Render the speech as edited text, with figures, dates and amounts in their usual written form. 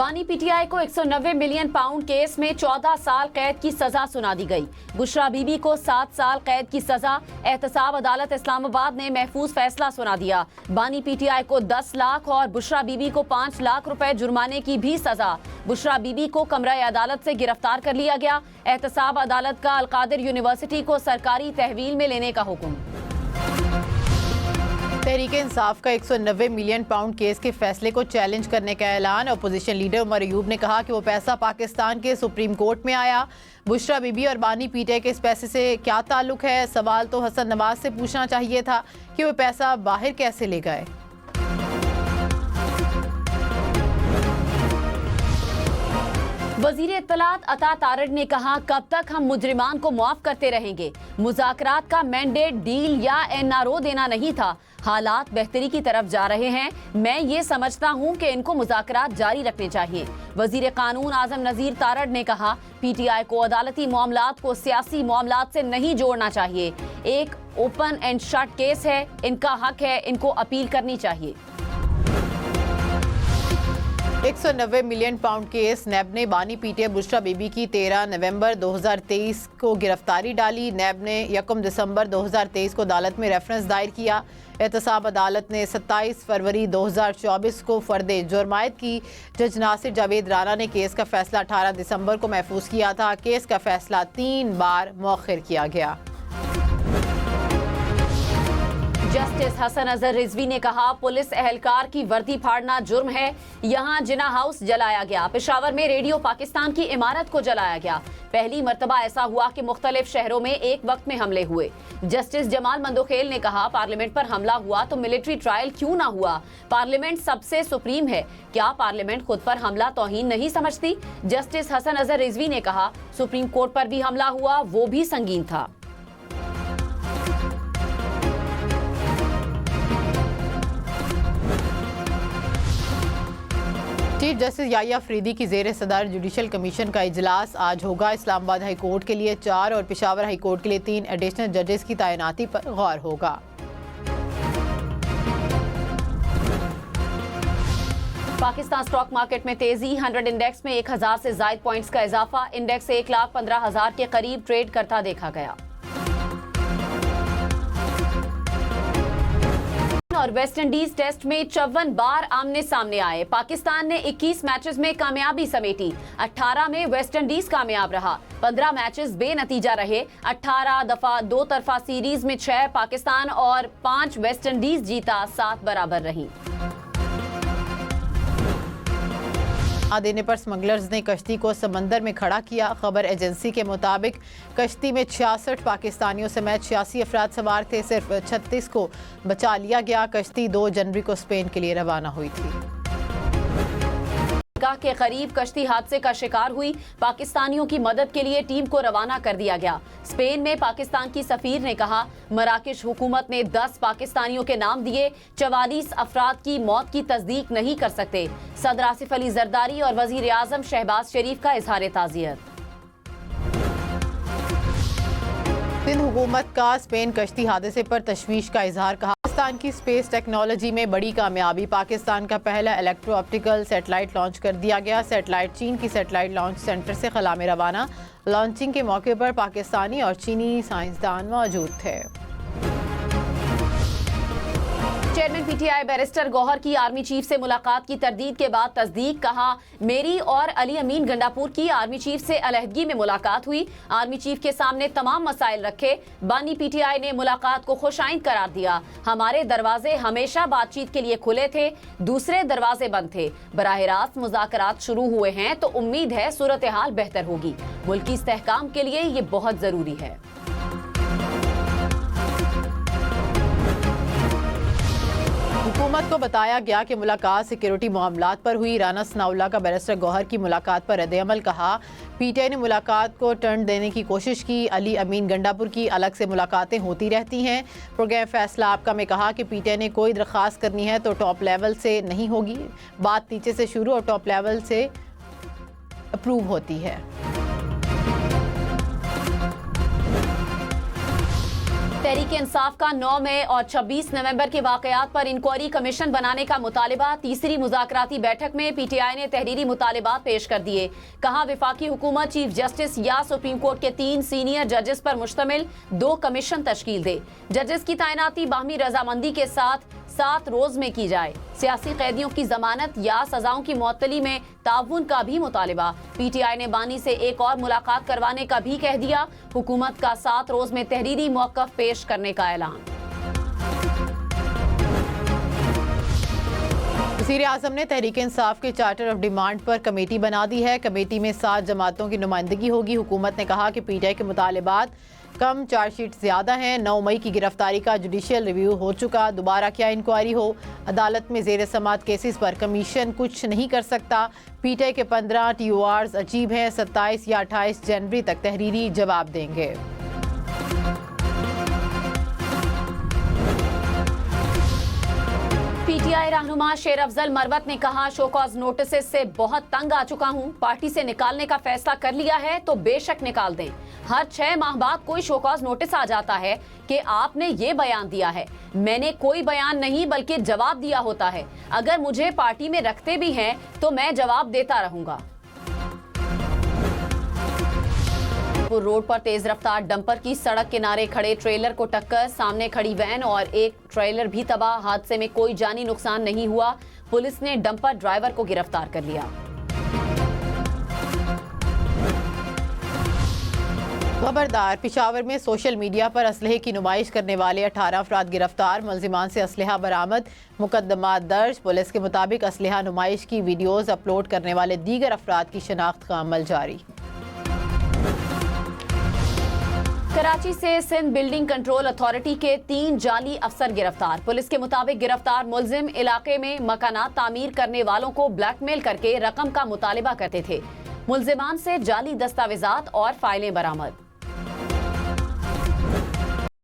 बानी पीटीआई को 190 million pound case में 14 साल कैद की सजा सुना दी गई। बुशरा बीबी को 7 साल कैद की सजा। एहतसाब अदालत इस्लामाबाद ने महफूज फैसला सुना दिया। बानी पीटीआई को 10 लाख और बुशरा बीबी को 5 लाख रुपए जुर्माने की भी सजा। बुशरा बीबी को कमरा अदालत से गिरफ्तार कर लिया गया। एहतसाब अदालत का अलकादिर यूनिवर्सिटी को सरकारी तहवील में लेने का हुक्म। तहरीक इंसाफ का 190 मिलियन पाउंड केस के फैसले को चैलेंज करने का ऐलान। अपोजिशन लीडर उमर अयूब ने कहा कि वो पैसा पाकिस्तान के सुप्रीम कोर्ट में आया। बुशरा बीबी और बानी पीटीआई के इस पैसे से क्या ताल्लुक है? सवाल तो हसन नवाज से पूछना चाहिए था कि वो पैसा बाहर कैसे ले गए। वजीर इत्तलात अता तारड़ ने कहा, कब तक हम मुजरिमान को मुआफ करते रहेंगे? मुज़ाकरात का मैंडेट डील या एनआरओ देना नहीं था। हालात बेहतरी की तरफ जा रहे हैं। मैं ये समझता हूँ कि इनको मुज़ाकरात जारी रखने चाहिए। वजीर कानून आजम नज़ीर तारड़ ने कहा, पीटीआई को अदालती मामलात को सियासी मामलात से नहीं जोड़ना चाहिए। एक ओपन एंड शट केस है, इनका हक है, इनको अपील करनी चाहिए। 190 मिलियन पाउंड केस। नैब ने बानी पीटीआई बुशरा बीबी की 13 नवंबर 2023 को गिरफ्तारी डाली। नैब ने 1 दिसंबर 2023 को अदालत में रेफरेंस दायर किया। एहतसाब अदालत ने 27 फरवरी 2024 को फर्द जुर्मायत की। जज नासिर जावेद राना ने केस का फैसला 18 दिसंबर को महफूज किया था। केस का फैसला 3 बार मौखिर किया गया। जस्टिस हसन अजहर रिजवी ने कहा, पुलिस एहलकार की वर्दी फाड़ना जुर्म है। यहाँ जिना हाउस जलाया गया। पेशावर में रेडियो पाकिस्तान की इमारत को जलाया गया। पहली मर्तबा ऐसा हुआ कि मुख्तलिफ शहरों में एक वक्त में हमले हुए। जस्टिस जमाल मंदोखेल ने कहा, पार्लियामेंट पर हमला हुआ तो मिलिट्री ट्रायल क्यों ना हुआ? पार्लियामेंट सबसे सुप्रीम है। क्या पार्लियामेंट खुद पर हमला तौहीन नहीं समझती? जस्टिस हसन अजहर रिजवी ने कहा, सुप्रीम कोर्ट पर भी हमला हुआ, वो भी संगीन था। चीफ जस्टिस याहिया अफरीदी की ज़ेर सदर जुडिशल कमीशन का इजलास आज होगा। इस्लामाबाद हाई कोर्ट के लिए 4 और पेशावर हाई कोर्ट के लिए 3 एडिशनल जजेस की तैनाती पर गौर होगा। पाकिस्तान स्टॉक मार्केट में तेजी। 100 इंडेक्स में 1000 से ज्यादा पॉइंट्स का इजाफा। इंडेक्स 1,15,000 के करीब ट्रेड करता देखा गया। और वेस्ट इंडीज टेस्ट में 54 बार आमने सामने आए। पाकिस्तान ने 21 मैचेस में कामयाबी समेटी। 18 में वेस्ट इंडीज कामयाब रहा। 15 मैचेस बेनतीजा रहे। 18 दफा 2 तरफा सीरीज में 6 पाकिस्तान और 5 वेस्ट इंडीज जीता, 7 बराबर रही। देने पर स्मगलर्स ने कश्ती को समंदर में खड़ा किया। खबर एजेंसी के मुताबिक कश्ती में 66 पाकिस्तानियों समेत 86 अफराद सवार थे। सिर्फ 36 को बचा लिया गया। कश्ती 2 जनवरी को स्पेन के लिए रवाना हुई थी। के करीब कश्ती हादसे का शिकार हुई। पाकिस्तानियों की मदद के लिए टीम को रवाना कर दिया गया। स्पेन में पाकिस्तान की सफीर ने कहा, मराकश हुकूमत ने 10 पाकिस्तानियों के नाम दिए। 44 अफराद की मौत की तस्दीक नहीं कर सकते। सदर आसिफ अली जरदारी और वजीर आजम शहबाज शरीफ का इजहार ताज़ियत। सिंध हुकूमत का स्पेन कश्ती हादसे पर तशवीश का इजहार। कहा, पाकिस्तान की स्पेस टेक्नोलॉजी में बड़ी कामयाबी। पाकिस्तान का पहला इलेक्ट्रो ऑप्टिकल सेटेलाइट लॉन्च कर दिया गया। सेटेलाइट चीन की सेटेलाइट लॉन्च सेंटर से खला में रवाना। लॉन्चिंग के मौके पर पाकिस्तानी और चीनी साइंसदान मौजूद थे। चेयरमैन पीटीआई बैरिस्टर गौहर की आर्मी चीफ से मुलाकात की तरदीद के बाद तस्दीक। कहा, मेरी और अली अमीन गंडापुर की आर्मी चीफ से अलहदगी में मुलाकात हुई। आर्मी चीफ के सामने तमाम मसाइल रखे। बानी पीटीआई ने मुलाकात को खुशाइंद करार दिया। हमारे दरवाजे हमेशा बातचीत के लिए खुले थे, दूसरे दरवाजे बंद थे। बराह रास्त मुज़ाकरात शुरू हुए हैं तो उम्मीद है सूरत हाल बेहतर होगी। मुल्की इस्तेहकाम के लिए ये बहुत जरूरी है। हुकूमत को बताया गया कि मुलाकात सिक्योरिटी मामलात पर हुई। राना सनाउल्लाह का बैरिस्टर गौहर की मुलाकात पर रद्द-ए-अमल। कहा, पीटीआई ने मुलाकात को टर्न देने की कोशिश की। अली अमीन गंडापुर की अलग से मुलाकातें होती रहती हैं। प्रोग्राम फैसला आपका में कहा कि पीटीआई ने कोई दरख्वास्त करनी है तो टॉप लेवल से नहीं होगी। बात नीचे से शुरू और टॉप लेवल से अप्रूव होती है। तहरीक इंसाफ का 9 मई और 26 नवंबर के वाकयात पर इंक्वायरी कमीशन बनाने का मुतालिबा। तीसरी मुज़ाकराती बैठक में पीटीआई ने तहरीरी मुतालिबात पेश कर दिए। कहा वफाकी हुकूमत चीफ जस्टिस या सुप्रीम कोर्ट के 3 सीनियर जजेस पर मुश्तमिल 2 कमीशन तश्कील दे। जजेस की तैनाती बाहमी रजामंदी के साथ 7 रोज में की जाए। सियासी कैदियों की जमानत या सजाओं की मुअत्तली में ताउन का भी मुतालिबा। पीटीआई ने बानी से एक और मुलाकात करवाने का भी कह दिया। हुकूमत का 7 रोज में तहरीरी मौक़िफ़ पेश करने का ऐलान। वज़ीर आज़म ने तहरीक इंसाफ के चार्टर ऑफ डिमांड पर कमेटी बना दी है। कमेटी में 7 जमातों की नुमाइंदगी होगी। हुकूमत ने कहा कि पीटीआई के मुतालिबात कम, चार्जशीट ज़्यादा हैं। 9 मई की गिरफ्तारी का जुडिशियल रिव्यू हो चुका, दोबारा क्या इंक्वायरी हो। अदालत में ज़ेर समाअत केसेस पर कमीशन कुछ नहीं कर सकता। पीटीआई के 15 TORs अजीब हैं। 27 या 28 जनवरी तक तहरीरी जवाब देंगे। पीटीआई रहनुमा शेर अफजल मरवत ने कहा शोकॉज नोटिस से बहुत तंग आ चुका हूं। पार्टी से निकालने का फैसला कर लिया है तो बेशक निकाल दें। हर 6 माह बाद कोई शोकॉज नोटिस आ जाता है कि आपने ये बयान दिया है। मैंने कोई बयान नहीं बल्कि जवाब दिया होता है। अगर मुझे पार्टी में रखते भी हैं तो मैं जवाब देता रहूंगा। रोड पर तेज रफ्तार डंपर की सड़क किनारे खड़े ट्रेलर को टक्कर। सामने खड़ी वैन और एक ट्रेलर भी तबाह। हादसे में कोई जानी नुकसान नहीं हुआ। पुलिस ने डंपर ड्राइवर को गिरफ्तार कर लिया। खबरदार, पेशावर में सोशल मीडिया पर असलहे की नुमाइश करने वाले 18 अफराद गिरफ्तार। मुलजिमान से असलहा बरामद, मुकदमा दर्ज। पुलिस के मुताबिक असलहा नुमाइश की वीडियोज अपलोड करने वाले दीगर अफराद की शनाख्त का अमल जारी। कराची से सिंध बिल्डिंग कंट्रोल अथॉरिटी के 3 जाली अफसर गिरफ्तार। पुलिस के मुताबिक गिरफ्तार मुलजिम इलाके में मकानात तामीर करने वालों को ब्लैकमेल करके रकम का मुतालिबा करते थे। मुलजिमान से जाली दस्तावेजात और फाइलें बरामद।